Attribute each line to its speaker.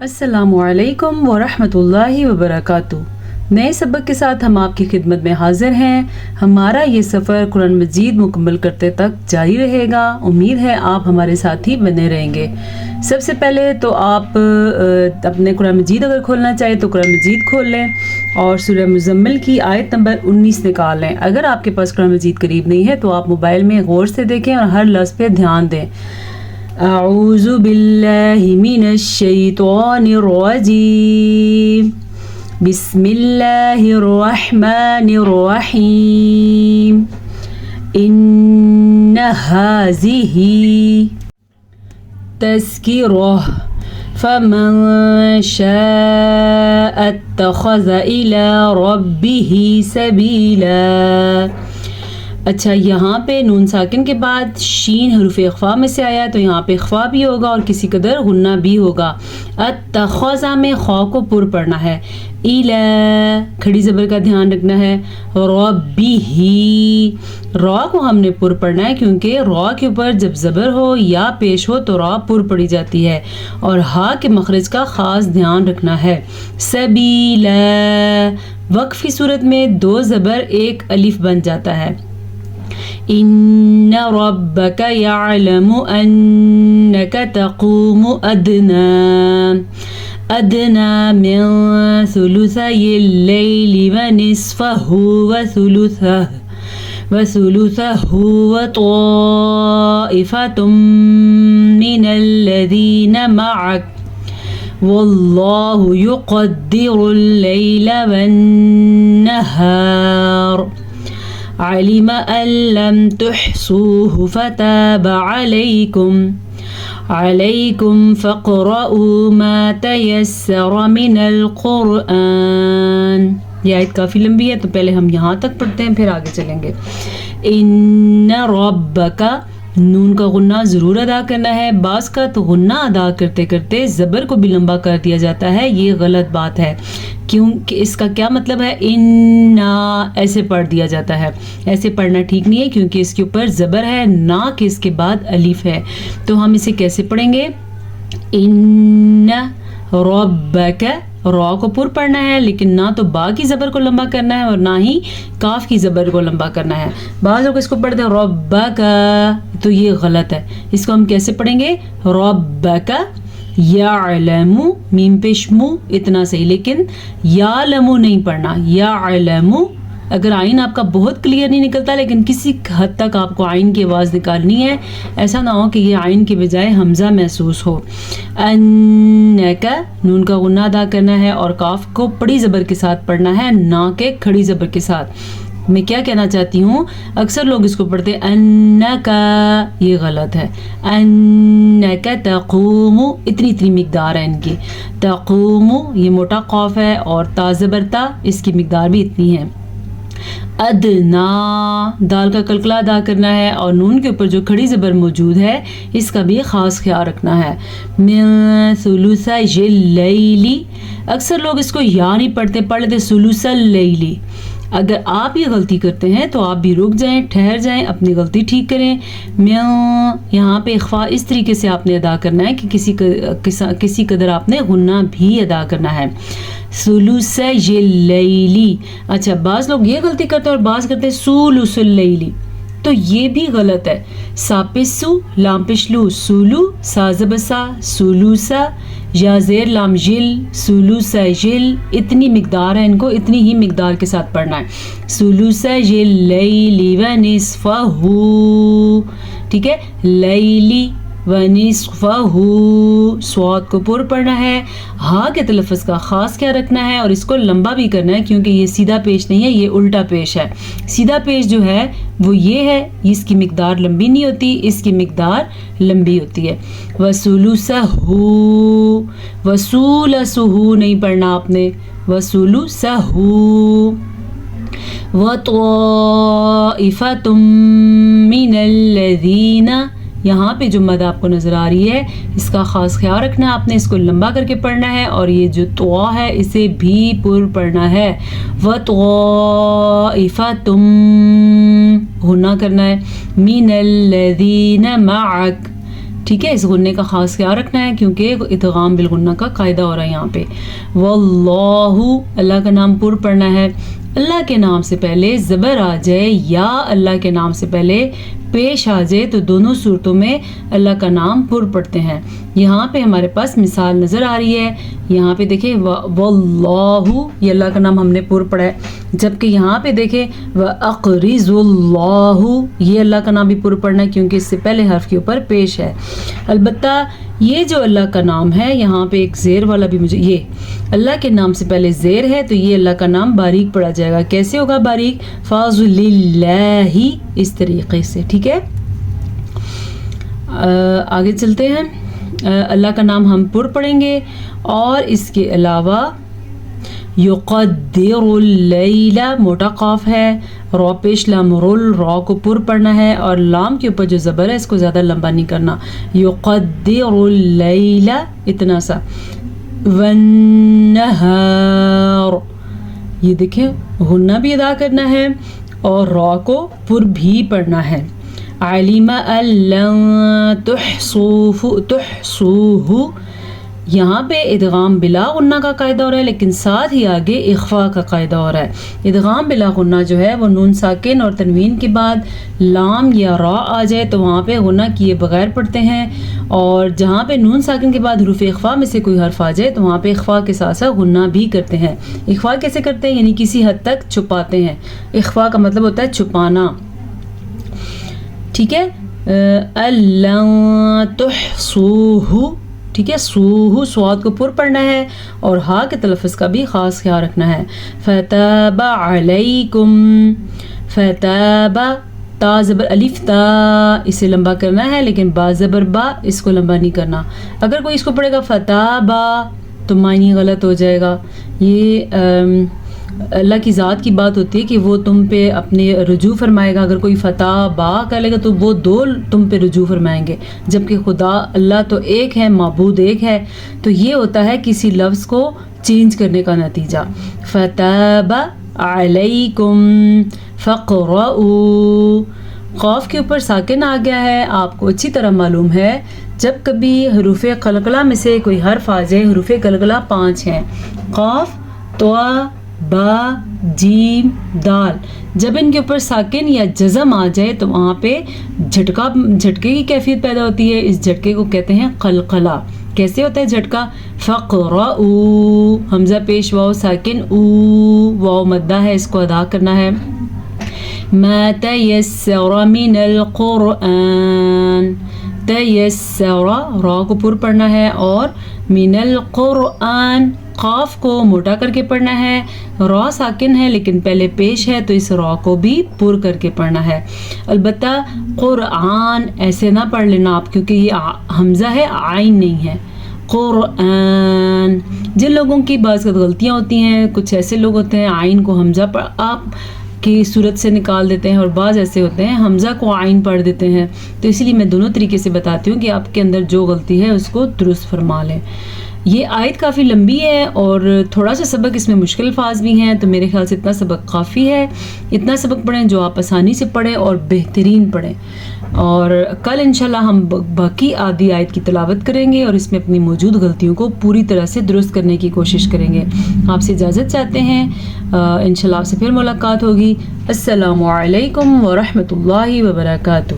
Speaker 1: السلام علیکم ورحمۃ اللہ وبرکاتہ۔ نئے سبق کے ساتھ ہم آپ کی خدمت میں حاضر ہیں۔ ہمارا یہ سفر قرآن مجید مکمل کرتے تک جاری رہے گا۔ امید ہے آپ ہمارے ساتھ ہی بنے رہیں گے۔ سب سے پہلے تو آپ اپنے قرآن مجید اگر کھولنا چاہیں تو قرآن مجید کھول لیں اور سورہ مزمل کی آیت نمبر 19 نکال لیں۔ اگر آپ کے پاس قرآن مجید قریب نہیں ہے تو آپ موبائل میں غور سے دیکھیں اور ہر لفظ پہ دھیان دیں۔ اعوذ باللہ من الشیطان الرجیم، بسم اللہ الرحمن الرحیم، ان هذه تذکرہ فمن شاء اتخذ الى ربہ سبیلا۔ اچھا، یہاں پہ نون ساکن کے بعد شین حروف اخفا میں سے آیا تو یہاں پہ اخفا بھی ہوگا اور کسی قدر غنہ بھی ہوگا۔ اتخذا میں خا کو پر پڑھنا ہے، الا کھڑی زبر کا دھیان رکھنا ہے، ربہ را کو ہم نے پر پڑھنا ہے کیونکہ را کے اوپر جب زبر ہو یا پیش ہو تو را پر پڑھی جاتی ہے اور ہا کے مخرج کا خاص دھیان رکھنا ہے۔ سبیلا وقف کی صورت میں دو زبر ایک الف بن جاتا ہے۔ ان ربک یعلم انک تقوم ادنا من ثلثی اللیل ونصفہ وثلثہ وطائفۃ من الذین معک واللہ یقدر اللیل والنہار علم ان لم تحصوه فتاب علیکم فاقرؤوا ما تیسر من القرآن۔ یہ آیت کافی لمبی ہے تو پہلے ہم یہاں تک پڑھتے ہیں پھر آگے چلیں گے۔ ان ربک نون کا غنہ ضرور ادا کرنا ہے، بعض کا تو غنہ ادا کرتے کرتے زبر کو بھی لمبا کر دیا جاتا ہے، یہ غلط بات ہے کیونکہ اس کا کیا مطلب ہے، انا ایسے پڑھ دیا جاتا ہے، ایسے پڑھنا ٹھیک نہیں ہے کیونکہ اس کے اوپر زبر ہے نہ کہ اس کے بعد الف ہے۔ تو ہم اسے کیسے پڑھیں گے، ان ربک را کو پر پڑھنا ہے لیکن نہ تو با کی زبر کو لمبا کرنا ہے اور نہ ہی کاف کی زبر کو لمبا کرنا ہے۔ بعض لوگ اس کو پڑھتے ہیں ربک، تو یہ غلط ہے، اس کو ہم کیسے پڑھیں گے، ربک یعلم میم پیش مو اتنا صحیح، لیکن یعلم نہیں پڑھنا، یعلم اگر آئین آپ کا بہت کلیئر نہیں نکلتا لیکن کسی حد تک آپ کو آئین کی آواز نکالنی ہے، ایسا نہ ہو کہ یہ آئین کے بجائے حمزہ محسوس ہو۔ انک نون کا غنہ ادا کرنا ہے اور کاف کو بڑی زبر کے ساتھ پڑھنا ہے نہ کہ کھڑی زبر کے ساتھ۔ میں کیا کہنا چاہتی ہوں، اکثر لوگ اس کو پڑھتے ہیں انک، یہ غلط ہے۔ انک تقوم اتنی مقدار ہے ان کی، تقوم یہ موٹا قاف ہے اور تا زبر تا اس کی مقدار بھی اتنی ہے۔ ادنا دال کا قلقلہ ادا کرنا ہے اور نون کے اوپر جو کھڑی زبر موجود ہے اس کا بھی خاص خیال رکھنا ہے۔ من ثلثی اللیل اکثر لوگ اس کو یا نہیں پڑھتے، پڑھ لیتے ثلث اللیل۔ اگر آپ یہ غلطی کرتے ہیں تو آپ بھی رک جائیں، ٹھہر جائیں، اپنی غلطی ٹھیک کریں۔ یہاں پہ اخفا اس طریقے سے آپ نے ادا کرنا ہے کہ کسی قدر آپ نے غنہ بھی ادا کرنا ہے۔ ثلثی اللیل، اچھا بعض لوگ یہ غلطی کرتے ہیں اور بعض کرتے ہیں ثلث اللیل، تو یہ بھی غلط ہے۔ سا پسو لام پشلو سولو سا زبسا سولوسا یا زیر لام جل سولوسا جل، اتنی مقدار ہے، ان کو اتنی ہی مقدار کے ساتھ پڑھنا ہے۔ سولوسا جل لیلی ونصفہ، ٹھیک ہے، لیلی ونصفہ سواد کو پر پڑھنا ہے، ہاں کے تلفظ کا خاص کیا رکھنا ہے اور اس کو لمبا بھی کرنا ہے کیونکہ یہ سیدھا پیش نہیں ہے، یہ الٹا پیش ہے۔ سیدھا پیش جو ہے وہ یہ ہے، اس کی مقدار لمبی نہیں ہوتی، اس کی مقدار لمبی ہوتی ہے۔ وثلثہ وثلثہ نہیں پڑھنا آپ نے، وثلثہ وطائفۃ من الذین، یہاں پہ جو مد آپ کو نظر آ رہی ہے اس کا خاص خیال رکھنا ہے، آپ نے اس کو لمبا کر کے پڑھنا ہے اور یہ جو طوا ہے اسے بھی پر پڑھنا ہے۔ وطائفۃ غنہ کرنا ہے، من الذین معک ٹھیک ہے، اس غنّے کا خاص خیال رکھنا ہے کیونکہ ادغام بالغنہ کا قاعدہ ہو رہا ہے یہاں پہ. واللہ، اللہ کا نام پر پڑھنا ہے. اللہ کے نام سے پہلے زبر آ جائے یا اللہ کے نام سے پہلے پیش آ جائے تو دونوں صورتوں میں اللہ کا نام پر پڑھتے ہیں. یہاں پہ ہمارے پاس مثال نظر آ رہی ہے. یہاں پہ دیکھیں واللہ، یہ اللہ کا نام ہم نے پر پڑھا ہے، جبکہ یہاں پہ دیکھیں وَأَقْرِضُ اللَّهُ، یہ اللہ کا نام بھی پر پڑھنا ہے کیونکہ اس سے پہلے حرف کے اوپر پیش ہے. البتہ یہ جو اللہ کا نام ہے یہاں پہ ایک زیر والا بھی، مجھے یہ اللہ کے نام سے پہلے زیر ہے تو یہ اللہ کا نام باریک پڑھا جائے گا. کیسے ہوگا باریک؟ فَضْلِ اللَّهِ، اس طریقے سے. ٹھیک ہے، آگے چلتے ہیں. اللہ کا نام ہم پر پڑھیں گے اور اس کے علاوہ یقدر اللیل، موٹا قاف ہے، را پیش لام رول، را کو پر پڑھنا ہے اور لام کے اوپر جو زبر ہے اس کو زیادہ لمبا نہیں کرنا. یقدر اللیل، اتنا سا. والنہار، یہ دیکھیں غنہ بھی ادا کرنا ہے اور را کو پر بھی پڑھنا ہے. علم ان لن تحصوه، یہاں پہ ادغام بلا غنہ کا قاعدہ ہو رہا ہے لیکن ساتھ ہی آگے اخفاء کا قاعدہ ہو رہا ہے. ادغام بلا غنہ جو ہے وہ نون ساکن اور تنوین کے بعد لام یا را آ جائے تو وہاں پہ غنہ کیے بغیر پڑھتے ہیں، اور جہاں پہ نون ساکن کے بعد حروف اخفاء میں سے کوئی حرف آ جائے تو وہاں پہ اخفاء کے ساتھ ساتھ غنہ بھی کرتے ہیں. اخفاء کیسے کرتے ہیں؟ یعنی کسی حد تک چھپاتے ہیں. اخفاء کا مطلب ہوتا ہے چھپانا. ٹھیک ہے، لن تحصوه، ٹھیک ہے، سوہ سواد کو پر پڑھنا ہے اور ہا کے تلفظ کا بھی خاص خیال رکھنا ہے. فتاب علیکم، فتاب، تا زبر الف تا، اسے لمبا کرنا ہے لیکن با زبر با، اس کو لمبا نہیں کرنا. اگر کوئی اس کو پڑھے گا فتابا تو معنی غلط ہو جائے گا. یہ اللہ کی ذات کی بات ہوتی ہے کہ وہ تم پہ اپنے رجوع فرمائے گا. اگر کوئی فتح با کر لے گا تو وہ دو تم پہ رجوع فرمائیں گے، جبکہ خدا اللہ تو ایک ہے، معبود ایک ہے. تو یہ ہوتا ہے کسی لفظ کو چینج کرنے کا نتیجہ. فتاب علیکم فقرؤوا، قاف کے اوپر ساکن آ گیا ہے. آپ کو اچھی طرح معلوم ہے جب کبھی حروف قلقلہ میں سے کوئی حرف آ جائے، حروف قلقلہ 5 ہیں، قاف، طا، با، جیم، دال، جب ان کے اوپر ساکن یا جزم آ جائے تو وہاں پہ جھٹکے کی کیفیت پیدا ہوتی ہے. اس جھٹکے کو کہتے ہیں قلقلہ. کیسے ہوتا ہے جھٹکا؟ فقرؤوا، حمزہ پیش واو ساکن، او، واو مدہ ہے، اس کو ادا کرنا ہے. ما تیسر من القرآن، تیسر، را کو پر پڑھنا ہے اور من القرآن، قاف کو موٹا کر کے پڑھنا ہے. را ساکن ہے لیکن پہلے پیش ہے تو اس را کو بھی پر کر کے پڑھنا ہے. البتہ قرآن ایسے نہ پڑھ لینا آپ کیونکہ یہ حمزہ ہے، عین نہیں ہے. قرآن، جن لوگوں کی بعض غلطیاں ہوتی ہیں، کچھ ایسے لوگ ہوتے ہیں عین کو حمزہ پر آپ کی صورت سے نکال دیتے ہیں اور بعض ایسے ہوتے ہیں حمزہ کو عین پڑھ دیتے ہیں. تو اسی لیے میں دونوں طریقے سے بتاتی ہوں کہ آپ کے اندر جو غلطی ہے اس کو درست فرما لیں. یہ آیت کافی لمبی ہے اور تھوڑا سا سبق اس میں مشکل الفاظ بھی ہیں، تو میرے خیال سے اتنا سبق کافی ہے. اتنا سبق پڑھیں جو آپ آسانی سے پڑھیں اور بہترین پڑھیں. اور کل انشاءاللہ ہم باقی آدھی آیت کی تلاوت کریں گے اور اس میں اپنی موجود غلطیوں کو پوری طرح سے درست کرنے کی کوشش کریں گے. آپ سے اجازت چاہتے ہیں، انشاءاللہ آپ سے پھر ملاقات ہوگی. السلام علیکم ورحمۃ اللہ وبرکاتہ.